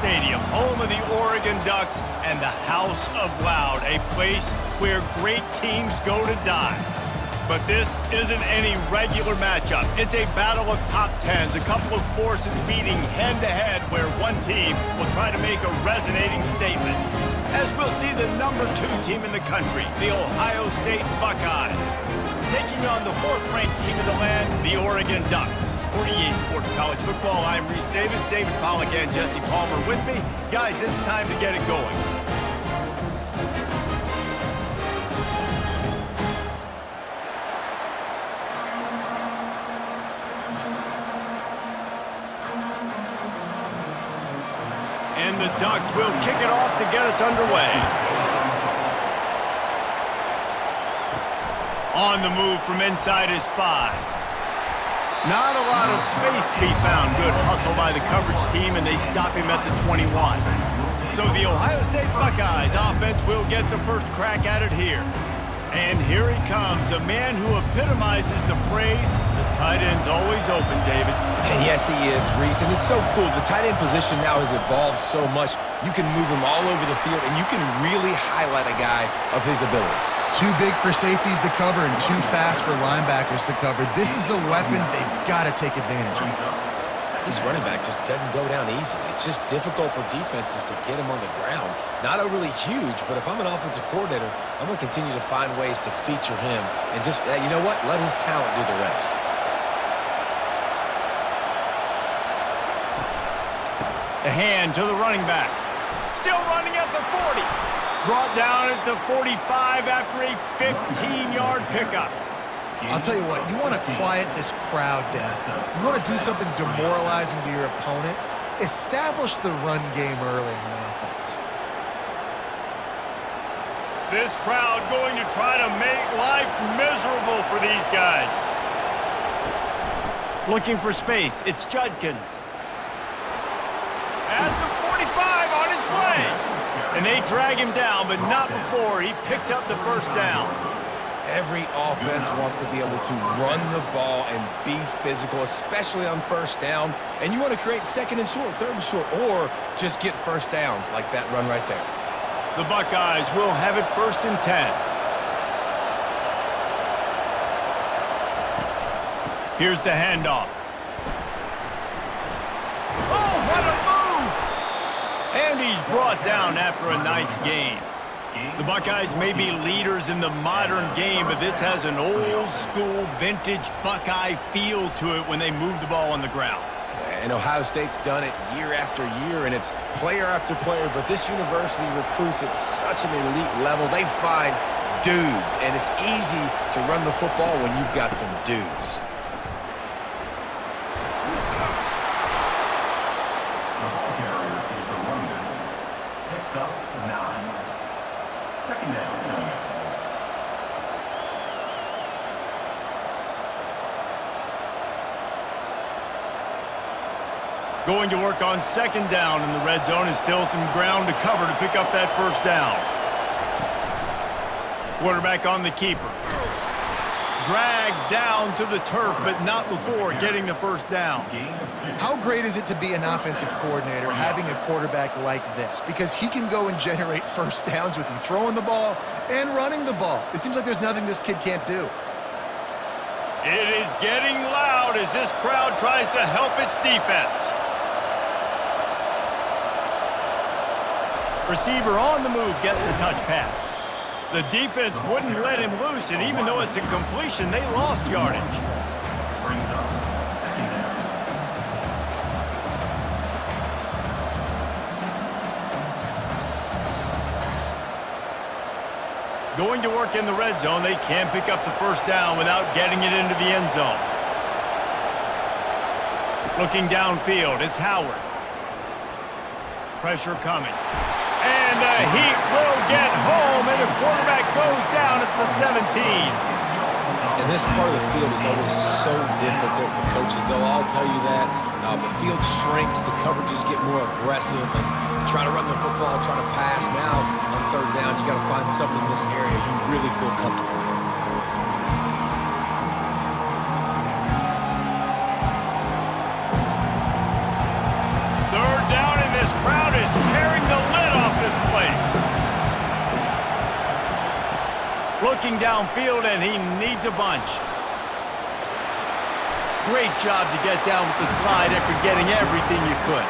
Stadium, home of the Oregon Ducks and the House of Loud, a place where great teams go to die. But this isn't any regular matchup. It's a battle of top tens, a couple of forces meeting head-to-head where one team will try to make a resonating statement. As we'll see the number 2 team in the country, the Ohio State Buckeyes, taking on the 4th-ranked team of the land, the Oregon Ducks. For EA Sports College Football, I'm Reese Davis, David Pollack and Jesse Palmer with me. Guys, it's time to get it going. And the Ducks will kick it off to get us underway. On the move from inside his 5. Not a lot of space to be found. Good hustle by the coverage team, and they stop him at the 21. So the Ohio State Buckeyes offense will get the first crack at it here. And here he comes, a man who epitomizes the phrase, the tight end's always open, David. And yes, he is, Reese, and it's so cool. The tight end position now has evolved so much. You can move him all over the field, and you can really highlight a guy of his ability. Too big for safeties to cover and too fast for linebackers to cover. This is a weapon they've got to take advantage of. This running back just doesn't go down easily. It's just difficult for defenses to get him on the ground. Not overly huge, but if I'm an offensive coordinator, I'm going to continue to find ways to feature him and just, you know what, let his talent do the rest. The hand to the running back. Still running at the 40. Brought down at the 45 after a 15-yard pickup. I'll tell you what, you want to quiet this crowd down. You want to do something demoralizing to your opponent. Establish the run game early on offense. This crowd going to try to make life miserable for these guys. Looking for space, it's Judkins. At the 45 on his way. And they drag him down, but not before he picks up the first down. Every offense wants to be able to run the ball and be physical, especially on first down. And you want to create 2nd and short, 3rd and short, or just get first downs like that run right there. The Buckeyes will have it 1st and 10. Here's the handoff. Oh, what a move! And he's brought down after a nice gain. The Buckeyes may be leaders in the modern game, but this has an old-school, vintage Buckeye feel to it when they move the ball on the ground. And Ohio State's done it year after year, and it's player after player, but this university recruits at such an elite level. They find dudes, and it's easy to run the football when you've got some dudes. Going to work on 2nd down in the red zone, and still some ground to cover to pick up that first down. Quarterback on the keeper. Dragged down to the turf, but not before getting the first down. How great is it to be an offensive coordinator having a quarterback like this? Because he can go and generate first downs with you throwing the ball and running the ball. It seems like there's nothing this kid can't do. It is getting loud as this crowd tries to help its defense. Receiver on the move gets the touch pass. The defense wouldn't let him loose, and even though it's a completion, they lost yardage. Going to work in the red zone, they can pick up the first down without getting it into the end zone. Looking downfield, it's Howard. Pressure coming. And the heat will get home, and the quarterback goes down at the 17. And this part of the field is always so difficult for coaches. They'll all tell you that. The field shrinks, the coverages get more aggressive, and try to run the football, try to pass. Now, on 3rd down, you got to find something in this area you really feel comfortable with. Third down, and this crowd looking downfield, and he needs a bunch. Great job to get down with the slide after getting everything you could.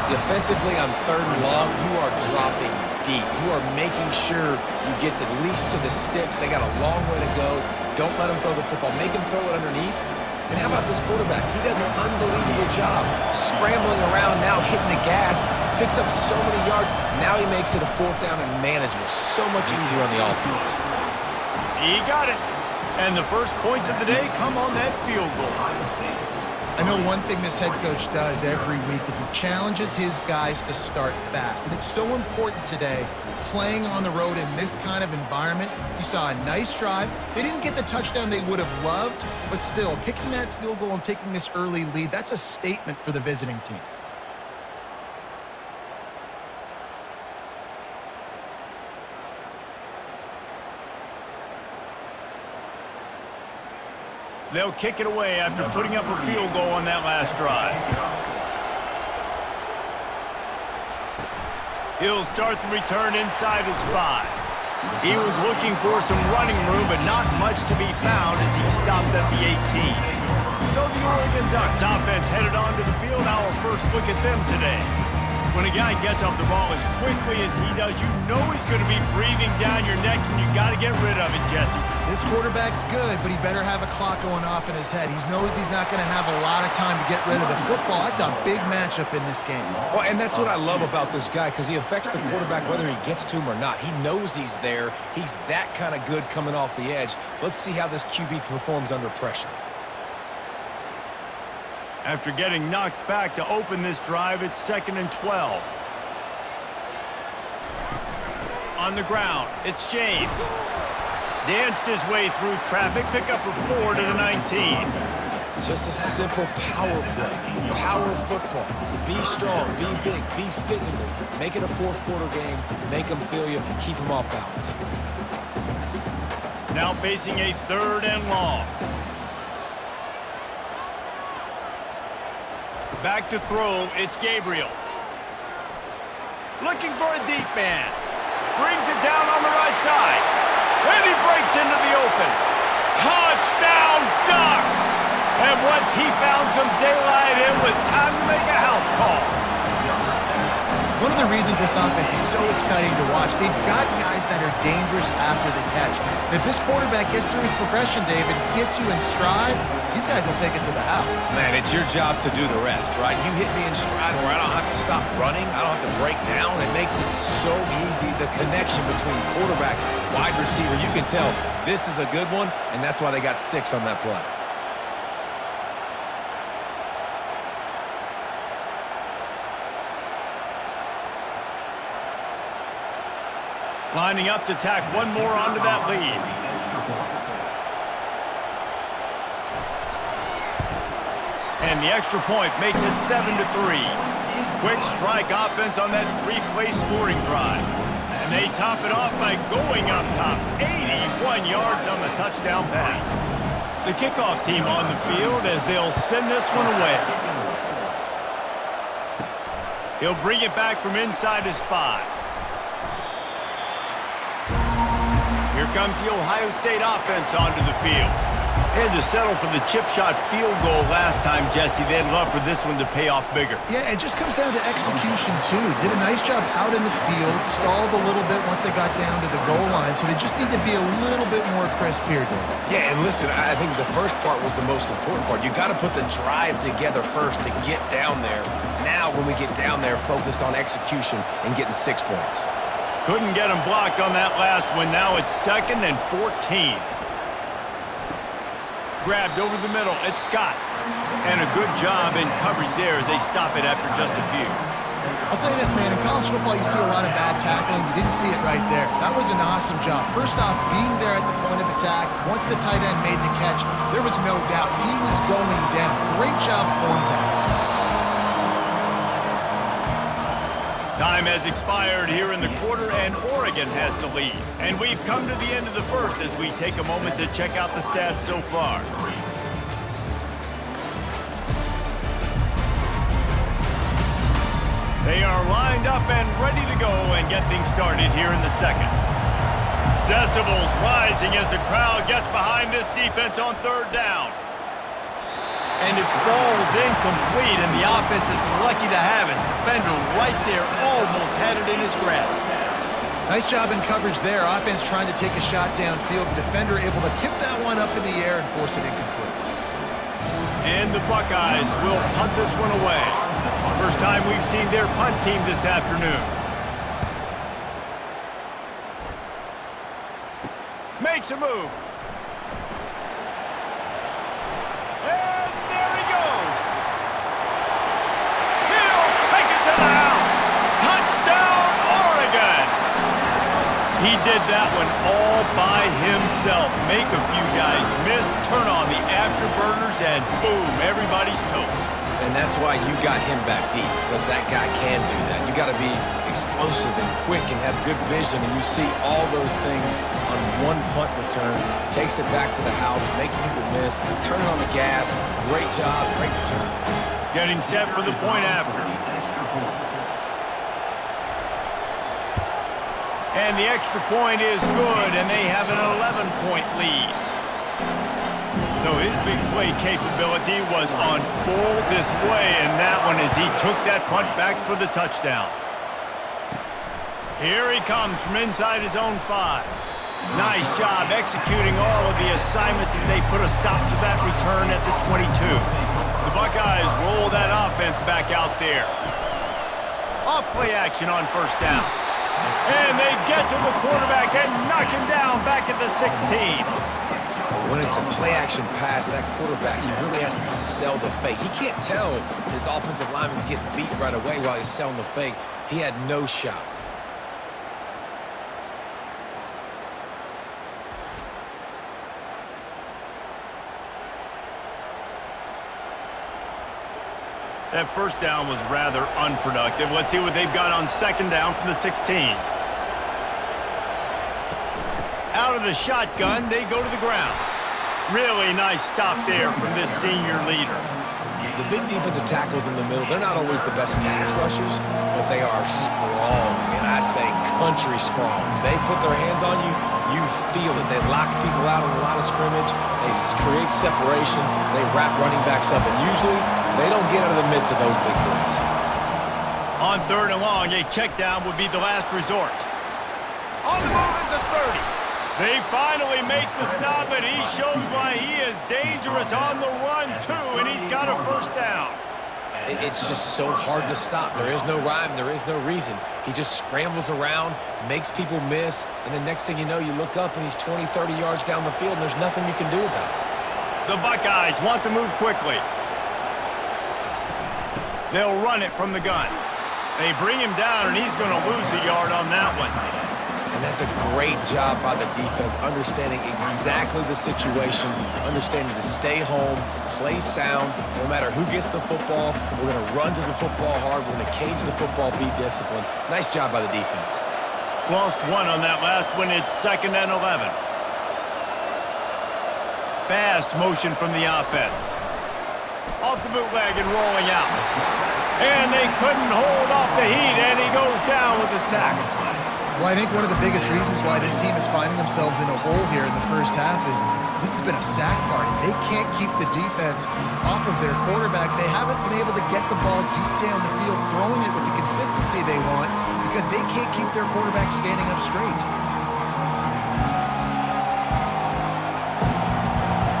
Defensively on 3rd and long, you are dropping deep. You are making sure you get at least to the sticks. They got a long way to go. Don't let them throw the football. Make them throw it underneath. And how about this quarterback? He does an unbelievable job scrambling around, now hitting the gas, picks up so many yards. Now he makes it a 4th down and manageable. So much easier on the offense. He got it. And the first points of the day come on that field goal. I know one thing this head coach does every week is he challenges his guys to start fast. And it's so important today, playing on the road in this kind of environment. You saw a nice drive. They didn't get the touchdown they would have loved, but still, kicking that field goal and taking this early lead, that's a statement for the visiting team. They'll kick it away after putting up a field goal on that last drive. He'll start the return inside his 5. He was looking for some running room, but not much to be found as he stopped at the 18. So the Oregon Ducks offense headed onto the field. Our first look at them today. When a guy gets off the ball as quickly as he does, you know he's going to be breathing down your neck, and you got to get rid of it, Jesse. This quarterback's good, but he better have a clock going off in his head. He knows he's not going to have a lot of time to get rid of the football. That's a big matchup in this game. Well, and that's what I love about this guy, because he affects the quarterback whether he gets to him or not. He knows he's there. He's that kind of good coming off the edge. Let's see how this QB performs under pressure. After getting knocked back to open this drive, it's 2nd and 12. On the ground, it's James. Danced his way through traffic, pick up a 4 to the 19. Just a simple power play, power football. Be strong, be big, be physical. Make it a 4th quarter game. Make them feel you, keep them off balance. Now facing a 3rd and long. Back to throw, it's Gabriel. Looking for a deep man. Brings it down on the right side. And he breaks into the open. Touchdown, Ducks! And once he found some daylight, it was time to make a house call. One of the reasons this offense is so exciting to watch, they've got guys that are dangerous after the catch. And if this quarterback gets through his progression, David, hits you in stride, these guys will take it to the house. Man, it's your job to do the rest, right? You hit me in stride where I don't have to stop running. I don't have to break down. It makes it so easy. The connection between quarterback, wide receiver, you can tell this is a good one, and that's why they got 6 on that play. Lining up to tack one more onto that lead. And the extra point makes it 7-3. Quick strike offense on that 3-play scoring drive. And they top it off by going up top. 81 yards on the touchdown pass. The kickoff team on the field as they'll send this one away. He'll bring it back from inside his 5. Here comes the Ohio State offense onto the field. They had to settle for the chip shot field goal last time, Jesse. They'd love for this one to pay off bigger. Yeah, it just comes down to execution, too. Did a nice job out in the field, stalled a little bit once they got down to the goal line, so they just need to be a little bit more crisp here, David. Yeah, and listen, I think the first part was the most important part. You got to put the drive together first to get down there. Now, when we get down there, focus on execution and getting 6 points. Couldn't get him blocked on that last one. Now it's 2nd and 14. Grabbed over the middle. It's Scott. And a good job in coverage there as they stop it after just a few. I'll say this, man. In college football, you see a lot of bad tackling. You didn't see it right there. That was an awesome job. First off, being there at the point of attack. Once the tight end made the catch, there was no doubt he was going down. Great job form tackling. Time has expired here in the quarter, and Oregon has the lead. And we've come to the end of the first as we take a moment to check out the stats so far. They are lined up and ready to go and get things started here in the second. Decibels rising as the crowd gets behind this defense on third down. And it falls incomplete, and the offense is lucky to have it. Defender right there almost had it in his grasp. Nice job in coverage there. Offense trying to take a shot downfield. The defender able to tip that one up in the air and force it incomplete. And the Buckeyes will punt this one away. First time we've seen their punt team this afternoon. Makes a move. And there he goes. He'll take it to the house. Touchdown, Oregon. He did that one all by himself. Make a few guys miss, turn on the afterburners, and boom, everybody's toast. And that's why you got him back deep, because that guy can do that. You got to be explosive and quick and have good vision, and you see all those things on one punt return. Takes it back to the house, makes people miss, turning on the gas. Great job, great return. Getting set for the point after. And the extra point is good, and they have an 11-point lead. So his big play capability was on full display in that one as he took that punt back for the touchdown. Here he comes from inside his own 5. Nice job executing all of the assignments as they put a stop to that return at the 22. The Buckeyes roll that offense back out there. Off play action on first down. And they get to the quarterback and knock him down back at the 16. When it's a play-action pass, that quarterback, he really has to sell the fake. He can't tell his offensive lineman's getting beat right away while he's selling the fake. He had no shot. That first down was rather unproductive. Let's see what they've got on second down from the 16. Out of the shotgun, they go to the ground. Really nice stop there from this senior leader. The big defensive tackles in the middle, they're not always the best pass rushers, but they are strong, and I say country strong. They put their hands on you, you feel it. They lock people out on the line of scrimmage. They create separation. They wrap running backs up, and usually they don't get out of the midst of those big boys. On third and long, a check down would be the last resort. On the move at the 30. They finally make the stop, and he shows why he is dangerous on the run, too, and he's got a first down. It's just so hard to stop. There is no rhyme. There is no reason. He just scrambles around, makes people miss, and the next thing you know, you look up, and he's 20, 30 yards down the field, and there's nothing you can do about it. The Buckeyes want to move quickly. They'll run it from the gun. They bring him down, and he's going to lose a yard on that one. And that's a great job by the defense, understanding exactly the situation, understanding to stay home, play sound. No matter who gets the football, we're going to run to the football hard. We're going to cage the football, be disciplined. Nice job by the defense. Lost one on that last one. It's 2nd and 11. Fast motion from the offense. Off the bootleg and rolling out. And they couldn't hold off the heat, and he goes down with a sack. Well, I think one of the biggest reasons why this team is finding themselves in a hole here in the first half is this has been a sack party. They can't keep the defense off of their quarterback. They haven't been able to get the ball deep down the field, throwing it with the consistency they want because they can't keep their quarterback standing up straight.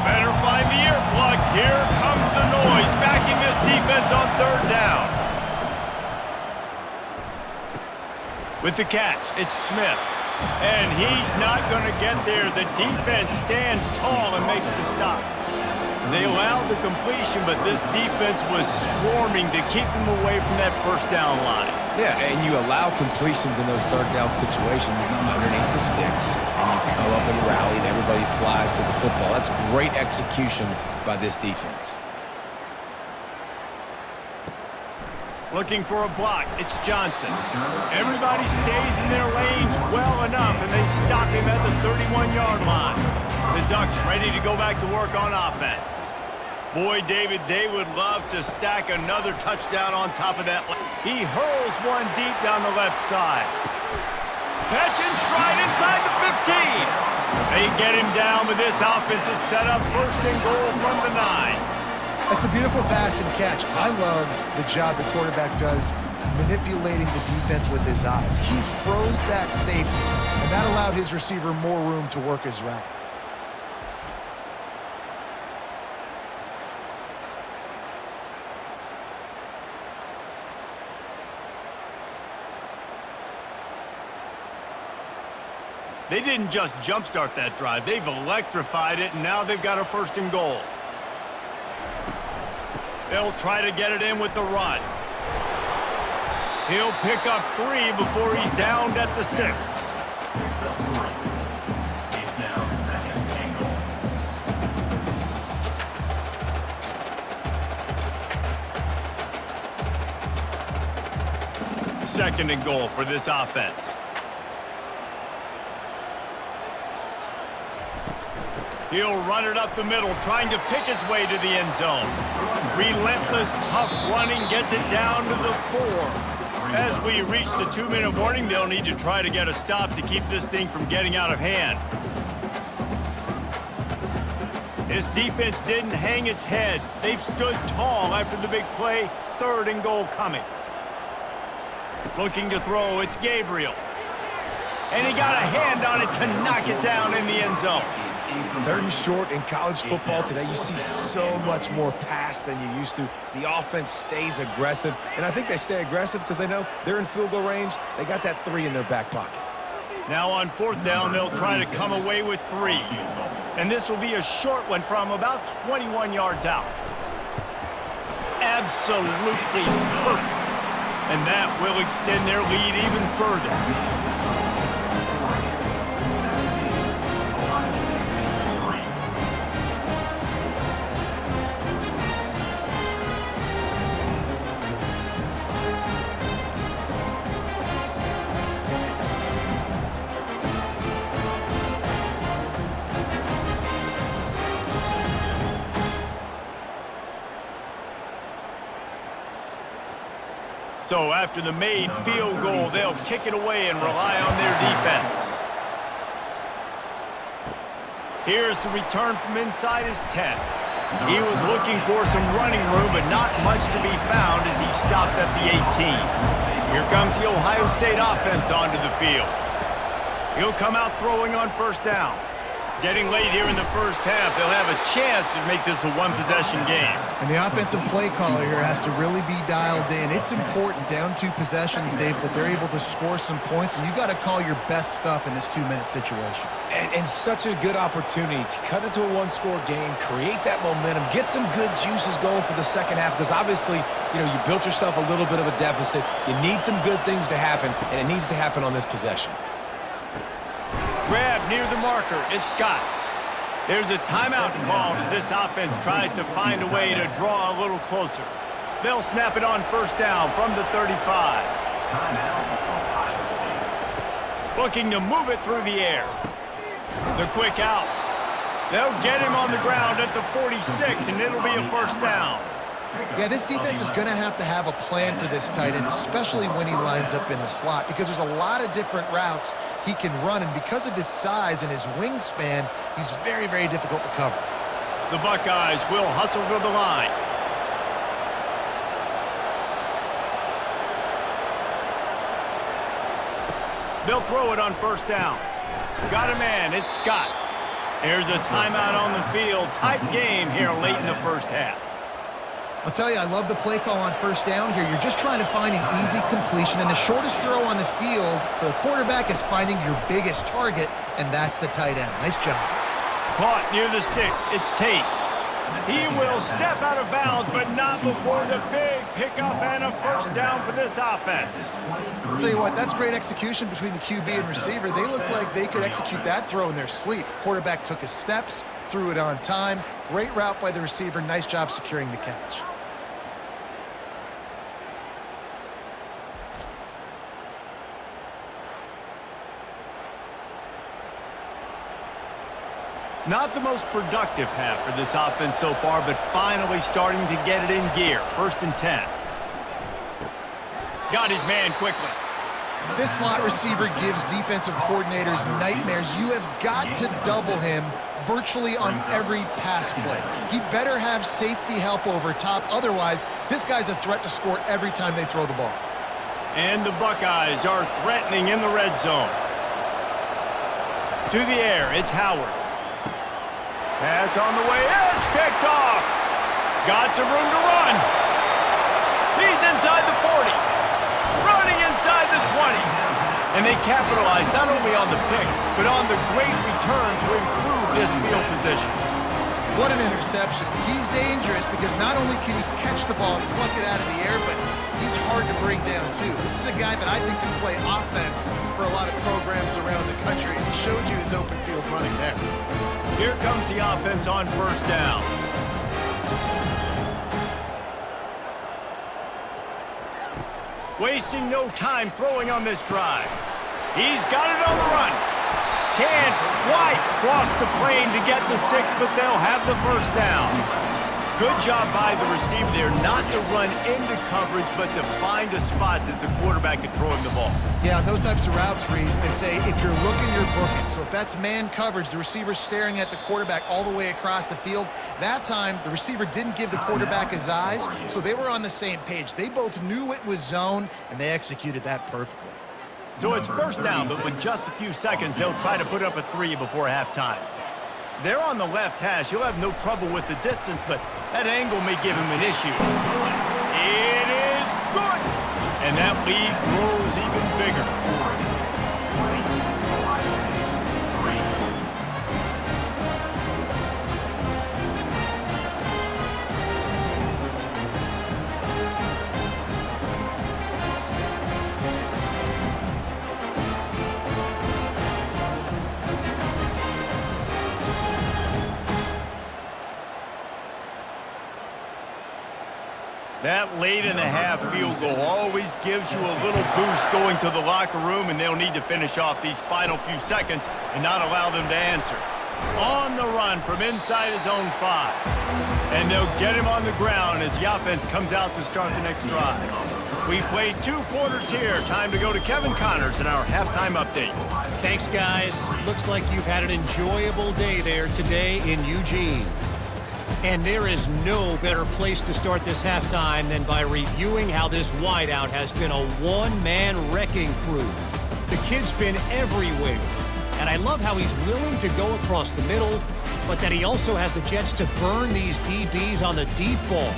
Better find the earplugs. Here comes the noise, backing this defense on third down. With the catch, it's Smith. And he's not going to get there. The defense stands tall and makes the stop. They allowed the completion, but this defense was swarming to keep them away from that first down line. Yeah, and you allow completions in those third down situations underneath the sticks, and you come up and rally, and everybody flies to the football. That's great execution by this defense. Looking for a block. It's Johnson. Everybody stays in their lanes well enough, and they stop him at the 31-yard line. The Ducks ready to go back to work on offense. Boy, David, they would love to stack another touchdown on top of that. He hurls one deep down the left side. pitch and stride inside the 15. They get him down, but this offense is set up first and goal from the 9. That's a beautiful pass and catch. I love the job the quarterback does manipulating the defense with his eyes. He froze that safety, and that allowed his receiver more room to work his route. They didn't just jumpstart that drive. They've electrified it, and now they've got a first and goal. They'll try to get it in with the run. He'll pick up 3 before he's downed at the 6. Second and goal for this offense. He'll run it up the middle, trying to pick his way to the end zone. Relentless, tough running gets it down to the 4. As we reach the 2-minute warning, they'll need to try to get a stop to keep this thing from getting out of hand. This defense didn't hang its head. They've stood tall after the big play. Third and goal coming. Looking to throw, it's Gabriel. And he got a hand on it to knock it down in the end zone. Third and short in college football today, you see so much more pass than you used to. The offense stays aggressive, and I think they stay aggressive because they know they're in field goal range. They got that 3 in their back pocket. Now on 4th down, they'll try to come away with 3. And this will be a short one from about 21 yards out. Absolutely perfect. And that will extend their lead even further. So after the made field goal, they'll kick it away and rely on their defense. Here's the return from inside his 10. He was looking for some running room, but not much to be found as he stopped at the 18. Here comes the Ohio State offense onto the field. He'll come out throwing on 1st down. Getting late here in the first half, they'll have a chance to make this a one-possession game. And the offensive play caller here has to really be dialed in. It's important down 2 possessions, Dave, that they're able to score some points. So you got to call your best stuff in this 2-minute situation. And such a good opportunity to cut into a 1-score game, create that momentum, get some good juices going for the second half, because obviously, you built yourself a little bit of a deficit. You need some good things to happen, and it needs to happen on this possession. Grab near the marker, it's Scott. There's a timeout called as this offense tries to find a way to draw a little closer. They'll snap it on 1st down from the 35. Looking to move it through the air. The quick out. They'll get him on the ground at the 46, and it'll be a 1st down. Yeah, this defense is going to have a plan for this tight end, especially when he lines up in the slot, because there's a lot of different routes he can run, and because of his size and his wingspan, he's very, very difficult to cover. The Buckeyes will hustle to the line. They'll throw it on 1st down. Got a man, it's Scott. There's a timeout on the field. Tight game here late in the first half. I'll tell you, I love the play call on 1st down here. You're just trying to find an easy completion, and the shortest throw on the field for the quarterback is finding your biggest target, and that's the tight end. Nice job. Caught near the sticks. It's Tate. He will step out of bounds, but not before the big pickup and a 1st down for this offense. I'll tell you what, that's great execution between the QB and receiver. They look like they could execute that throw in their sleep. Quarterback took his steps, threw it on time. Great route by the receiver. Nice job securing the catch. Not the most productive half for this offense so far, but finally starting to get it in gear. 1st and 10. Got his man quickly. This slot receiver gives defensive coordinators nightmares. You have got to double him virtually on every pass play. He better have safety help over top. Otherwise, this guy's a threat to score every time they throw the ball. And the Buckeyes are threatening in the red zone. To the air, it's Howard. Pass on the way, it's picked off. Got some room to run. He's inside the 40. Running inside the 20. And they capitalize not only on the pick, but on the great return to improve this field position. What an interception. He's dangerous because not only can he catch the ball and pluck it out of the air, but he's hard to bring down too. This is a guy that I think can play offense for a lot of programs around the country, and he showed you his open field running there. Here comes the offense on first down. Wasting no time throwing on this drive. He's got it on the run. Can't quite cross the plane to get the 6, but they'll have the first down. Good job by the receiver there not to run into coverage, but to find a spot that the quarterback could throw him the ball. Yeah, on those types of routes, Reese, they say if you're looking, you're booking. So if that's man coverage, the receiver's staring at the quarterback all the way across the field. That time, the receiver didn't give the quarterback his eyes, so they were on the same page. They both knew it was zone, and they executed that perfectly. So it's first down, but with just a few seconds, they'll try to put up a 3 before halftime. They're on the left hash. You'll have no trouble with the distance, but that angle may give him an issue. It is good! And that lead grows even bigger. That late in the half field goal always gives you a little boost going to the locker room, and they'll need to finish off these final few seconds and not allow them to answer. On the run from inside his own 5. And they'll get him on the ground as the offense comes out to start the next drive. We've played 2 quarters here. Time to go to Kevin Connors in our halftime update. Thanks, guys. Looks like you've had an enjoyable day there today in Eugene. And there is no better place to start this halftime than by reviewing how this wideout has been a one-man wrecking crew. The kid's been everywhere, and I love how he's willing to go across the middle, but that he also has the jets to burn these DBs on the deep ball.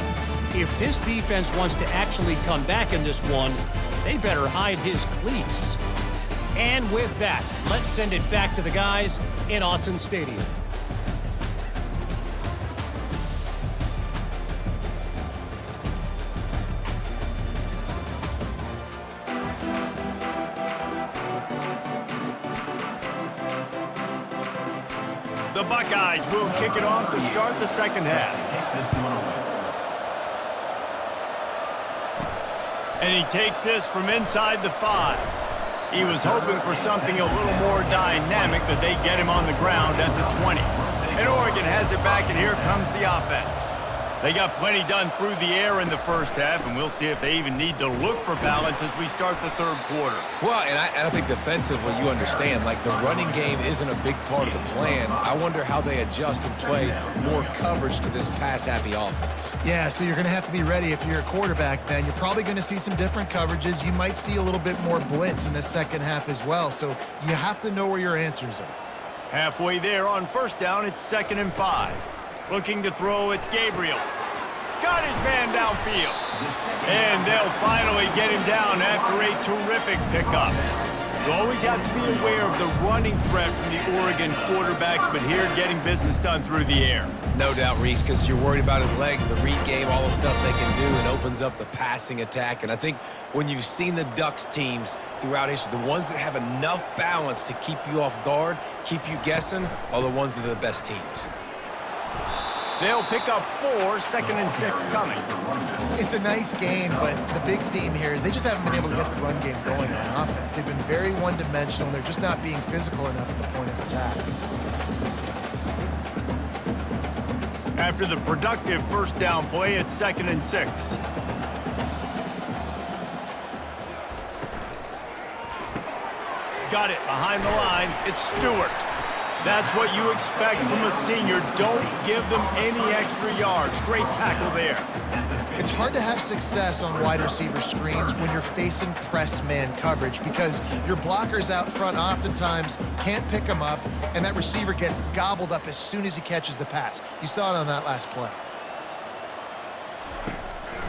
If this defense wants to actually come back in this one, they better hide his cleats. And with that, let's send it back to the guys in Autzen Stadium. The Buckeyes will kick it off to start the second half. And he takes this from inside the 5. He was hoping for something a little more dynamic, but they get him on the ground at the 20. And Oregon has it back, and here comes the offense. They got plenty done through the air in the first half, and we'll see if they even need to look for balance as we start the third quarter. Well, and I think defensively, you understand, like the running game isn't a big part of the plan. I wonder how they adjust and play more coverage to this pass-happy offense. Yeah, so you're going to have to be ready if you're a quarterback then. You're probably going to see some different coverages. You might see a little bit more blitz in the second half as well, so you have to know where your answers are. Halfway there on first down, it's 2nd and 5. Looking to throw, it's Gabriel. Got his man downfield. And they'll finally get him down after a terrific pickup. You always have to be aware of the running threat from the Oregon quarterbacks, but here getting business done through the air. No doubt, Reese, because you're worried about his legs, the read game, all the stuff they can do, and opens up the passing attack. And I think when you've seen the Ducks teams throughout history, the ones that have enough balance to keep you off guard, keep you guessing, are the ones that are the best teams. They'll pick up 4, 2nd and 6 coming. It's a nice game, but the big theme here is they just haven't been able to get the run game going on offense. They've been very one-dimensional, and they're just not being physical enough at the point of attack. After the productive first down play, it's 2nd and 6. got it behind the line. It's Stewart. That's what you expect from a senior. Don't give them any extra yards. Great tackle there. It's hard to have success on wide receiver screens when you're facing press man coverage because your blockers out front oftentimes can't pick them up, and that receiver gets gobbled up as soon as he catches the pass. You saw it on that last play.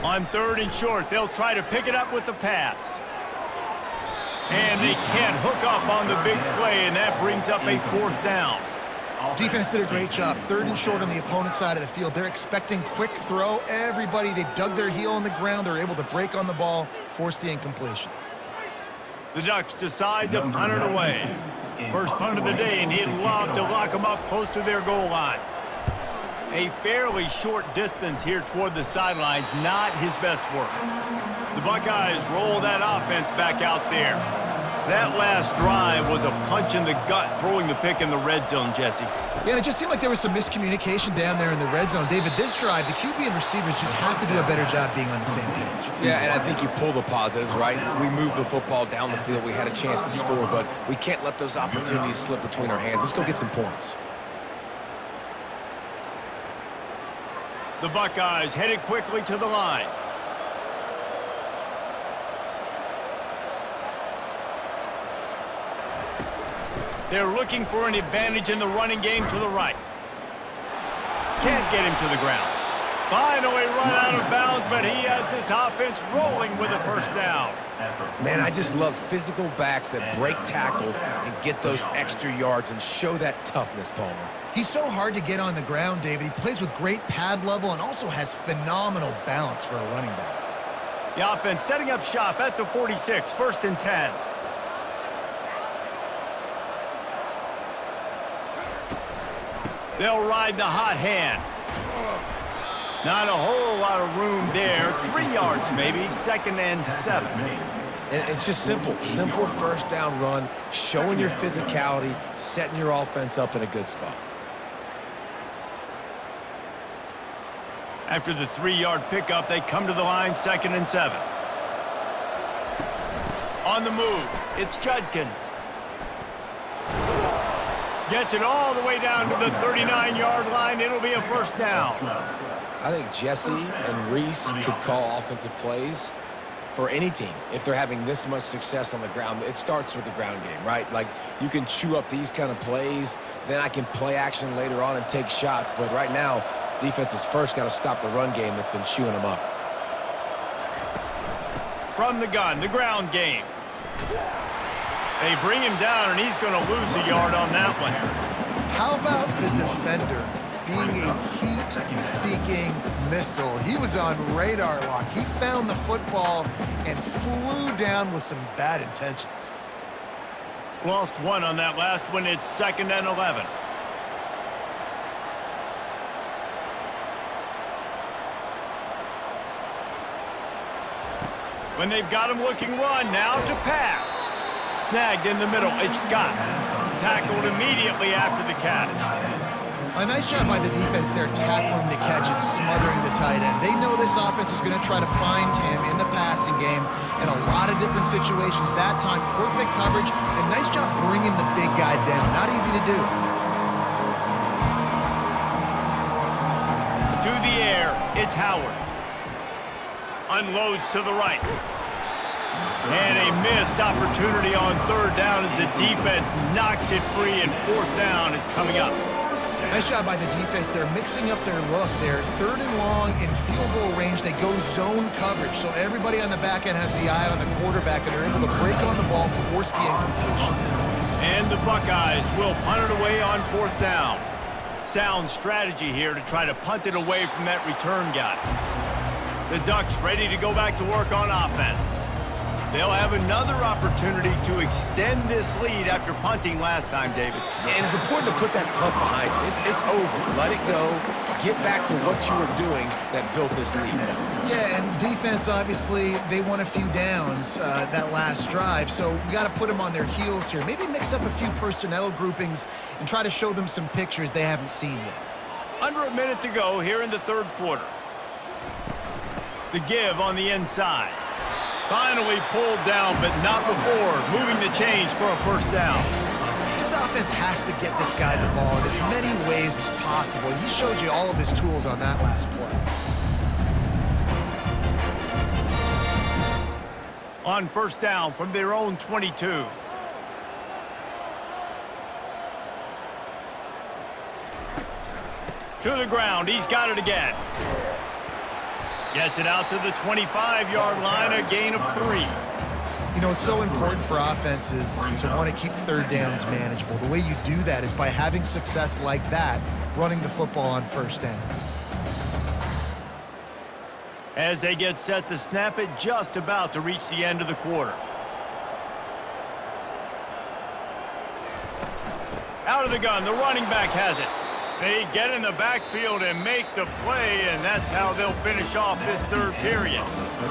On 3rd and short, they'll try to pick it up with the pass. And they can't hook up on the big play, and that brings up a 4th down. Defense did a great job. 3rd and short on the opponent's side of the field. They're expecting quick throw. Everybody, they dug their heel on the ground. They're able to break on the ball, force the incompletion. The Ducks decide to punt it away. First punt of the day, and he'd love to lock them up close to their goal line. A fairly short distance here toward the sidelines, not his best work. The Buckeyes roll that offense back out there. That last drive was a punch in the gut, throwing the pick in the red zone, Jesse. Yeah, and it just seemed like there was some miscommunication down there in the red zone. David, this drive, the QB and receivers just have to do a better job being on the same page. Yeah, and I think you pull the positives, right? We moved the football down the field. We had a chance to score, but we can't let those opportunities slip between our hands. Let's go get some points. The Buckeyes headed quickly to the line. They're looking for an advantage in the running game to the right. Can't get him to the ground. Finally run out of bounds, but he has this offense rolling with a 1st down. Man, I just love physical backs that break tackles and get those extra yards and show that toughness, Palmer. He's so hard to get on the ground, David. He plays with great pad level and also has phenomenal balance for a running back. The offense setting up shop at the 46, 1st and 10. They'll ride the hot hand. Not a whole lot of room there. 3 yards maybe, 2nd and 7. And it's just simple. Simple 1st down run, showing your physicality, setting your offense up in a good spot. After the 3-yard pickup, they come to the line, 2nd and 7. On the move, it's Judkins. Gets it all the way down to the 39-yard line. It'll be a 1st down. I think Jesse and Reese could call offensive plays for any team if they're having this much success on the ground. It starts with the ground game, right? Like, you can chew up these kind of plays, then I can play action later on and take shots. But right now, defense has first got to stop the run game that's been chewing them up. From the gun, the ground game. They bring him down, and he's going to lose a yard on that one. How about the defender being a heat-seeking missile? He was on radar lock. He found the football and flew down with some bad intentions. Lost 1 on that last one. It's 2nd and 11. When they've got him looking run, now to pass. Snagged in the middle, it's Scott. Tackled immediately after the catch. A nice job by the defense there, tackling the catch and smothering the tight end. They know this offense is going to try to find him in the passing game in a lot of different situations. That time, perfect coverage, and nice job bringing the big guy down. Not easy to do. To the air, it's Howard. Unloads to the right. And a missed opportunity on 3rd down as the defense knocks it free, and 4th down is coming up. Nice job by the defense. They're mixing up their look. They're 3rd and long in field goal range. They go zone coverage, so everybody on the back end has the eye on the quarterback, and they're able to break on the ball, force the incompletion. And the Buckeyes will punt it away on 4th down. Sound strategy here to try to punt it away from that return guy. The Ducks ready to go back to work on offense. They'll have another opportunity to extend this lead after punting last time, David. And it's important to put that punt behind you. It's over. Let it go. Get back to what you were doing that built this lead. Yeah, and defense, obviously, they won a few downs that last drive, so we got to put them on their heels here. Maybe mix up a few personnel groupings and try to show them some pictures they haven't seen yet. Under a minute to go here in the 3rd quarter. The give on the inside. Finally pulled down, but not before moving the chains for a first down. This offense has to get this guy the ball in as many ways as possible. He showed you all of his tools on that last play. On first down from their own 22. To the ground, he's got it again. Gets it out to the 25-yard line, a gain of 3. You know, it's so important for offenses to want to keep third downs manageable. The way you do that is by having success like that, running the football on first down. As they get set to snap it, just about to reach the end of the quarter. Out of the gun, the running back has it. They get in the backfield and make the play, and that's how they'll finish off this third period.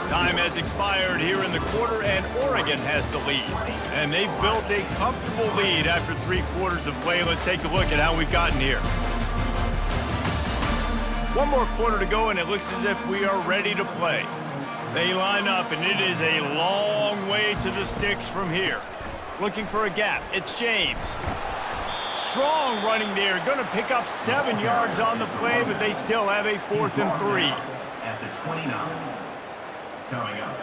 Time has expired here in the quarter, and Oregon has the lead. And they've built a comfortable lead after 3 quarters of play. Let's take a look at how we've gotten here. 1 more quarter to go, and it looks as if we are ready to play. They line up, and it is a long way to the sticks from here. Looking for a gap. It's James. Strong running there. Going to pick up 7 yards on the play, but they still have a 4th and 3. At the 29. Coming up,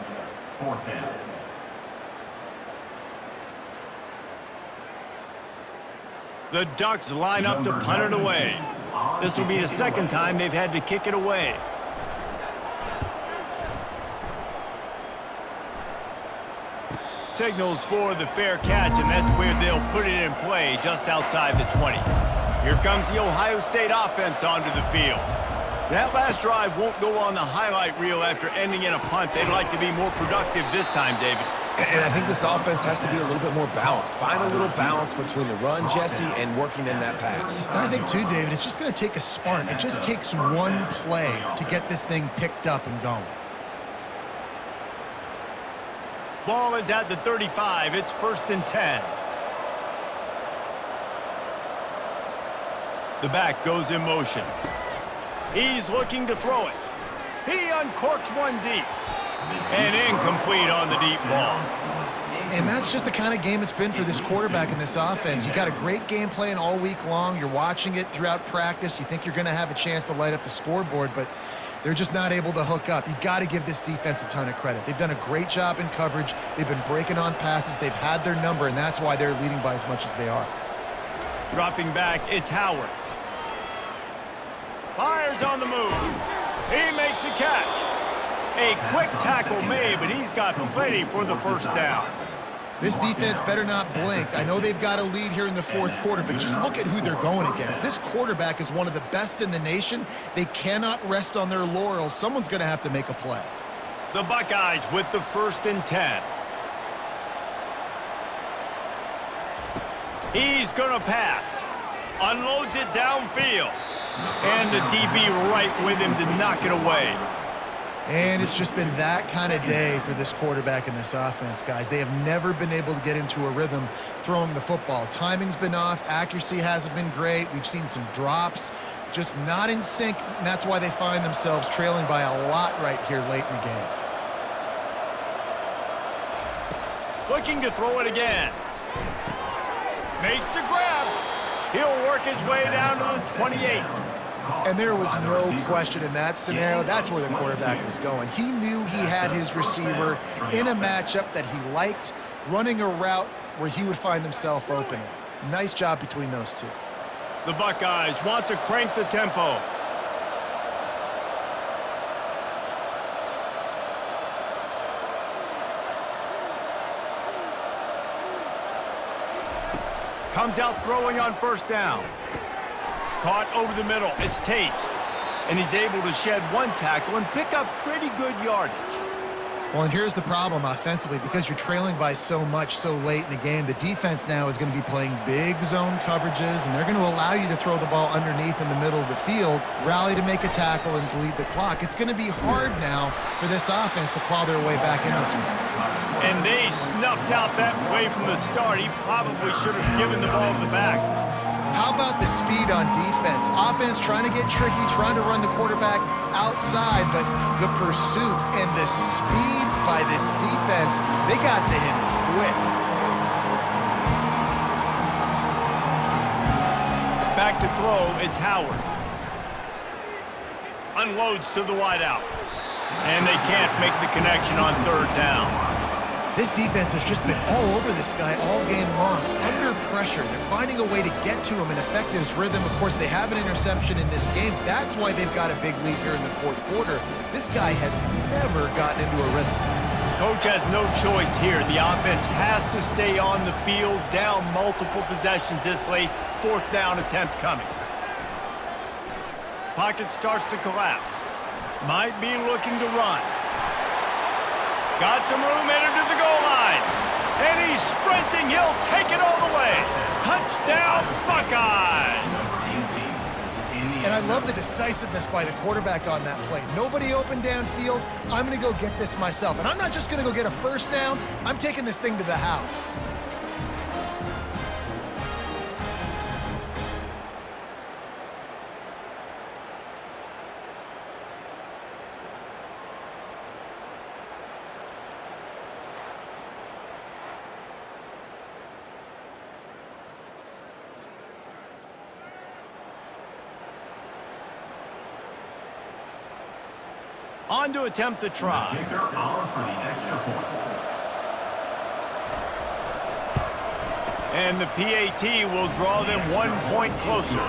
4th down. The Ducks line up to punt it away. This will be the 2nd time they've had to kick it away. Signals for the fair catch, and that's where they'll put it in play just outside the 20. Here comes the Ohio State offense onto the field. That last drive won't go on the highlight reel after ending in a punt. They'd like to be more productive this time, David. And I think this offense has to be a little bit more balanced. Find a little balance between the run, Jesse, and working in that pass. And I think, too, David, it's just going to take a spark. It just takes one play to get this thing picked up and going. Ball is at the 35. It's 1st and 10. The back goes in motion. He's looking to throw it. He uncorks one deep. And incomplete on the deep ball. And that's just the kind of game it's been for this quarterback in this offense. You got a great game plan all week long. You're watching it throughout practice. You think you're going to have a chance to light up the scoreboard, but they're just not able to hook up. You got to give this defense a ton of credit. They've done a great job in coverage. They've been breaking on passes. They've had their number, and that's why they're leading by as much as they are. Dropping back, it's Howard. Fires on the move. He makes the catch. A quick tackle made, but he's got plenty for the first down. This defense better not blink. I know they've got a lead here in the 4th quarter, but just look at who they're going against. This quarterback is one of the best in the nation. They cannot rest on their laurels. Someone's going to have to make a play. The Buckeyes with the 1st and 10. He's going to pass. Unloads it downfield. And the DB right with him to knock it away. And it's just been that kind of day for this quarterback in this offense, guys. They have never been able to get into a rhythm throwing the football. Timing's been off. Accuracy hasn't been great. We've seen some drops, just not in sync, and that's why they find themselves trailing by a lot right here late in the game. Looking to throw it again. Makes the grab. He'll work his way down to the 28. And there was no question in that scenario. That's where the quarterback was going. He knew he had his receiver in a matchup that he liked, running a route where he would find himself open. Nice job between those two. The Buckeyes want to crank the tempo. Comes out throwing on first down. Caught over the middle. It's Tate. And he's able to shed one tackle and pick up pretty good yardage. Well, and here's the problem offensively. Because you're trailing by so much so late in the game, the defense now is going to be playing big zone coverages, and they're going to allow you to throw the ball underneath in the middle of the field, rally to make a tackle, and bleed the clock. It's going to be hard now for this offense to claw their way back in this one. And they snuffed out that play from the start. He probably should have given the ball to the back. How about the speed on defense? Offense trying to get tricky, trying to run the quarterback outside, but the pursuit and the speed by this defense. They got to him quick. Back to throw, it's Howard. Unloads to the wideout. And they can't make the connection on third down. This defense has just been all over this guy all game long. Under pressure, they're finding a way to get to him and affect his rhythm. Of course, they have an interception in this game. That's why they've got a big lead here in the fourth quarter. This guy has never gotten into a rhythm. Coach has no choice here. The offense has to stay on the field, down multiple possessions this late. Fourth down attempt coming. Pocket starts to collapse. Might be looking to run. Got some room, entered to the goal line. And he's sprinting. He'll take it all the way. Touchdown, Buckeyes! And I love the decisiveness by the quarterback on that play. Nobody open downfield. I'm going to go get this myself. And I'm not just going to go get a first down. I'm taking this thing to the house. On to attempt the try. Kicker on for the extra point. And the PAT will draw them 1 point closer.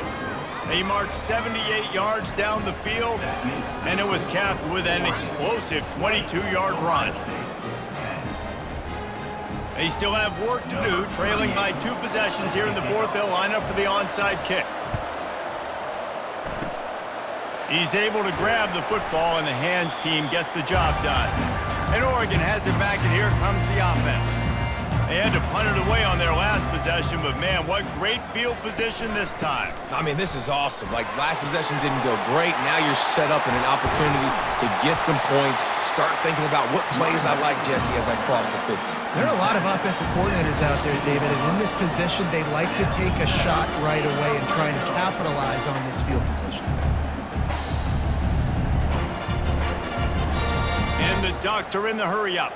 They marched 78 yards down the field, and it was capped with an explosive 22-yard run. They still have work to do, trailing by 2 possessions here in the fourth. They'll line up for the onside kick. He's able to grab the football, and the hands team gets the job done. And Oregon has it back, and here comes the offense. They had to punt it away on their last possession, but man, what great field position this time. I mean, this is awesome. Like, last possession didn't go great. Now you're set up in an opportunity to get some points. Start thinking about what plays I like, Jesse, as I cross the 50. There are a lot of offensive coordinators out there, David, and in this position, they like to take a shot right away and try to capitalize on this field position. And the Ducks are in the hurry-up.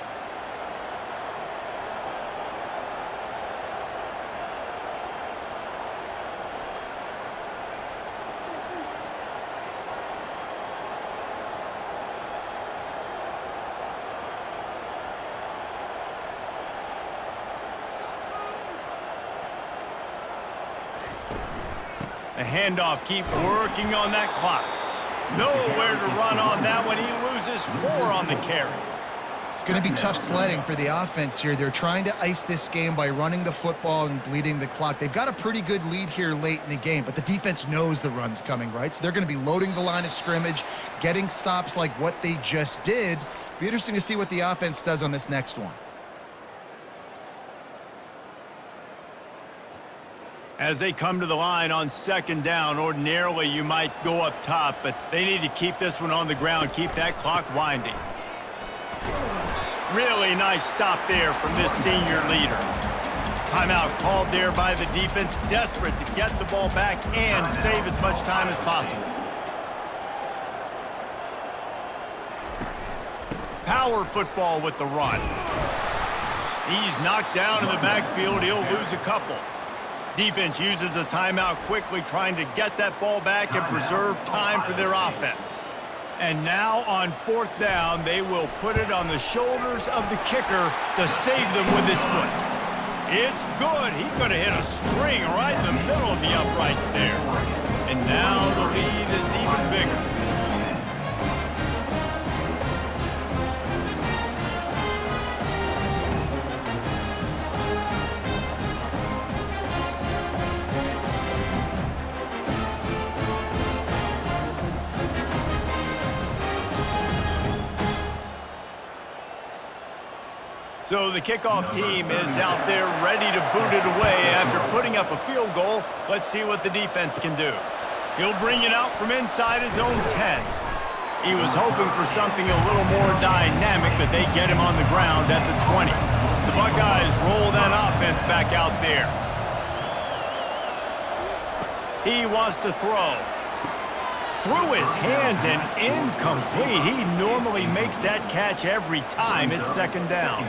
The handoff, keep working on that clock. Nowhere to run on that one. He loses 4 on the carry. It's going to be tough sledding for the offense here. They're trying to ice this game by running the football and bleeding the clock. They've got a pretty good lead here late in the game, but the defense knows the run's coming, right? So they're going to be loading the line of scrimmage, getting stops like what they just did. Be interesting to see what the offense does on this next one. As they come to the line on second down, ordinarily you might go up top, but they need to keep this one on the ground, keep that clock winding. Really nice stop there from this senior leader. Timeout called there by the defense, desperate to get the ball back and save as much time as possible. Power football with the run. He's knocked down in the backfield. He'll lose a couple. Defense uses a timeout quickly, trying to get that ball back and preserve time for their offense. And now on fourth down, they will put it on the shoulders of the kicker to save them with his foot. It's good. He could have hit a string right in the middle of the uprights there. And now the lead is even bigger. So the kickoff team is out there ready to boot it away after putting up a field goal. Let's see what the defense can do. He'll bring it out from inside his own 10. He was hoping for something a little more dynamic, but they get him on the ground at the 20. The Buckeyes roll that offense back out there. He wants to throw. through his hands and incomplete. He normally makes that catch every time. It's second down.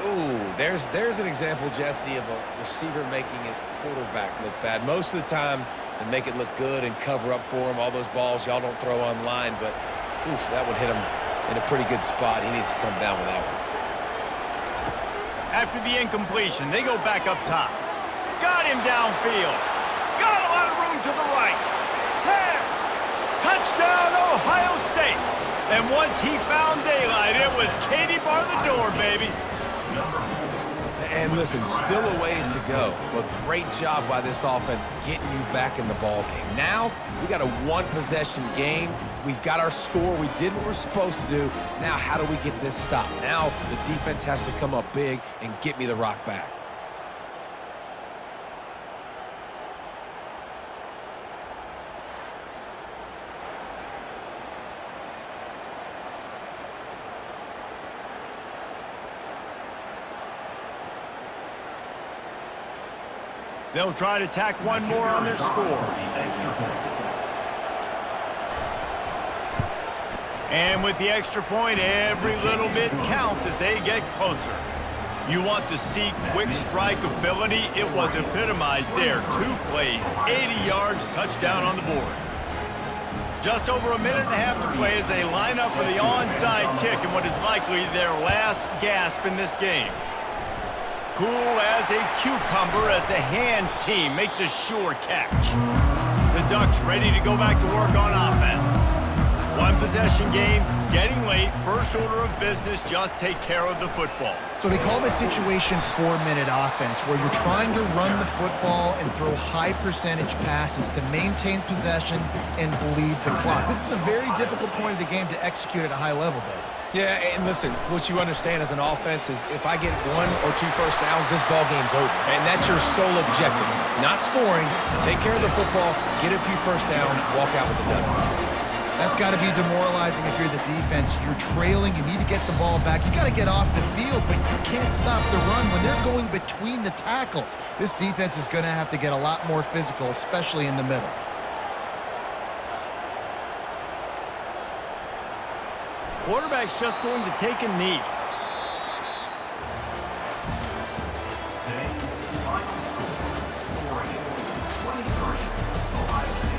Ooh, there's an example, Jesse, of a receiver making his quarterback look bad. Most of the time, they make it look good and cover up for him. All those balls y'all don't throw online, but oof, that would hit him in a pretty good spot. He needs to come down with that one. After the incompletion, they go back up top. Got him downfield. Got a lot of room to the right. 10. Touchdown, Ohio State. And once he found daylight, it was Katie bar the door, baby. And listen, still a ways to go, but great job by this offense getting you back in the ball game. Now, we got a one-possession game. We got our score. We did what we're supposed to do. Now, how do we get this stopped? Now, the defense has to come up big and get me the rock back. They'll try to tack one more on their score. And with the extra point, every little bit counts as they get closer. You want to see quick strike ability? It was epitomized there. 2 plays, 80 yards, touchdown on the board. Just over a minute and a half to play as they line up for the onside kick in what is likely their last gasp in this game. Cool as a cucumber as the hands team makes a sure catch. The Ducks ready to go back to work on offense. One possession game, getting late, first order of business, just take care of the football. So they call this situation 4-minute offense, where you're trying to run the football and throw high percentage passes to maintain possession and bleed the clock. This is a very difficult point of the game to execute at a high level, Dave. Yeah, and listen, what you understand as an offense is if I get 1 or 2 first downs, this ball game's over. And that's your sole objective. Not scoring, take care of the football, get a few first downs, walk out with the W. That's got to be demoralizing if you're the defense. You're trailing, you need to get the ball back. You got to get off the field, but you can't stop the run when they're going between the tackles. This defense is going to have to get a lot more physical, especially in the middle. Quarterback's just going to take a knee. Today's final score, Oregon 23, Ohio State